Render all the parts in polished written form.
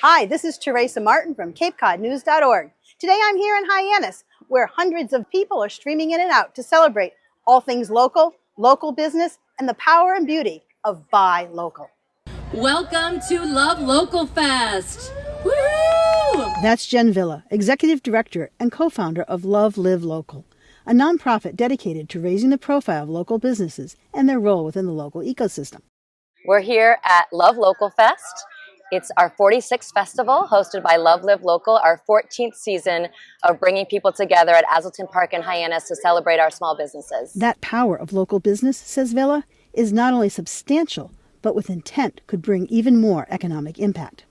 Hi, this is Teresa Martin from capecodnews.org. Today I'm here in Hyannis, where hundreds of people are streaming in and out to celebrate all things local, local business, and the power and beauty of buy local. Welcome to Love Local Fest. Woohoo! That's Jen Villa, Executive Director and co-founder of Love Live Local, a nonprofit dedicated to raising the profile of local businesses and their role within the local ecosystem. We're here at Love Local Fest. It's our 46th festival hosted by Love Live Local, our 14th season of bringing people together at Aselton Park in Hyannis to celebrate our small businesses. That power of local business, says Villa, is not only substantial, but with intent could bring even more economic impact.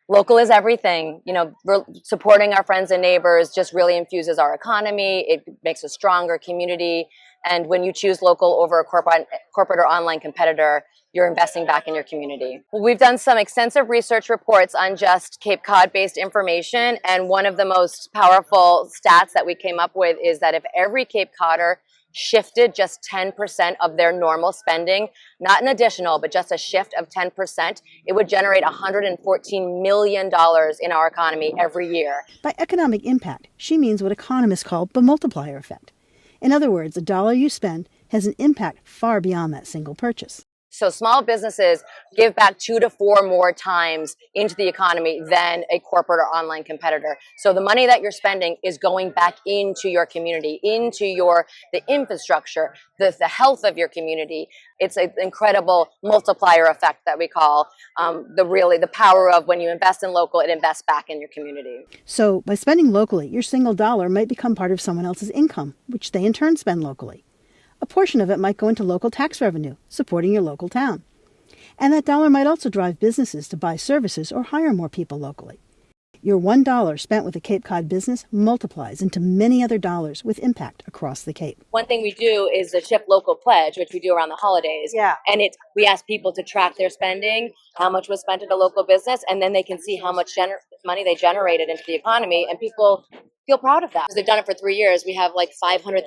Local is everything. You know, supporting our friends and neighbors just really infuses our economy. It makes a stronger community. And when you choose local over a corporate or online competitor, you're investing back in your community. We've done some extensive research reports on just Cape Cod-based information, and one of the most powerful stats that we came up with is that if every Cape Codder shifted just 10% of their normal spending, not an additional, but just a shift of 10%, it would generate $114 million in our economy every year. By economic impact, she means what economists call the multiplier effect. In other words, a dollar you spend has an impact far beyond that single purchase. So small businesses give back 2 to 4 more times into the economy than a corporate or online competitor. So the money that you're spending is going back into your community, into the infrastructure, the health of your community. It's an incredible multiplier effect that we call the power of when you invest in local, it invests back in your community. So by spending locally, your single dollar might become part of someone else's income, which they in turn spend locally. A portion of it might go into local tax revenue, supporting your local town. And that dollar might also drive businesses to buy services or hire more people locally. Your $1 spent with a Cape Cod business multiplies into many other dollars with impact across the Cape. One thing we do is the Ship Local Pledge, which we do around the holidays. Yeah. And we ask people to track their spending, how much was spent at a local business, and then they can see how much money they generated into the economy, and people feel proud of that. They've done it for 3 years. We have like $500,000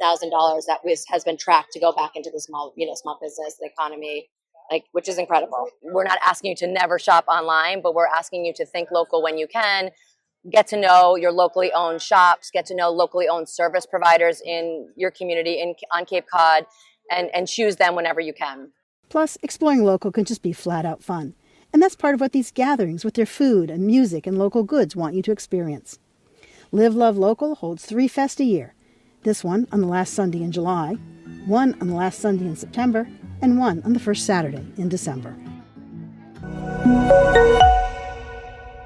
that has been tracked to go back into the small business, the economy, which is incredible. We're not asking you to never shop online, but we're asking you to think local when you can. Get to know your locally owned shops, get to know locally owned service providers in your community on Cape Cod, and choose them whenever you can. Plus, exploring local can just be flat out fun. And that's part of what these gatherings with their food and music and local goods want you to experience. Live Love Local holds 3 fests a year. This one on the last Sunday in July, one on the last Sunday in September, and one on the first Saturday in December.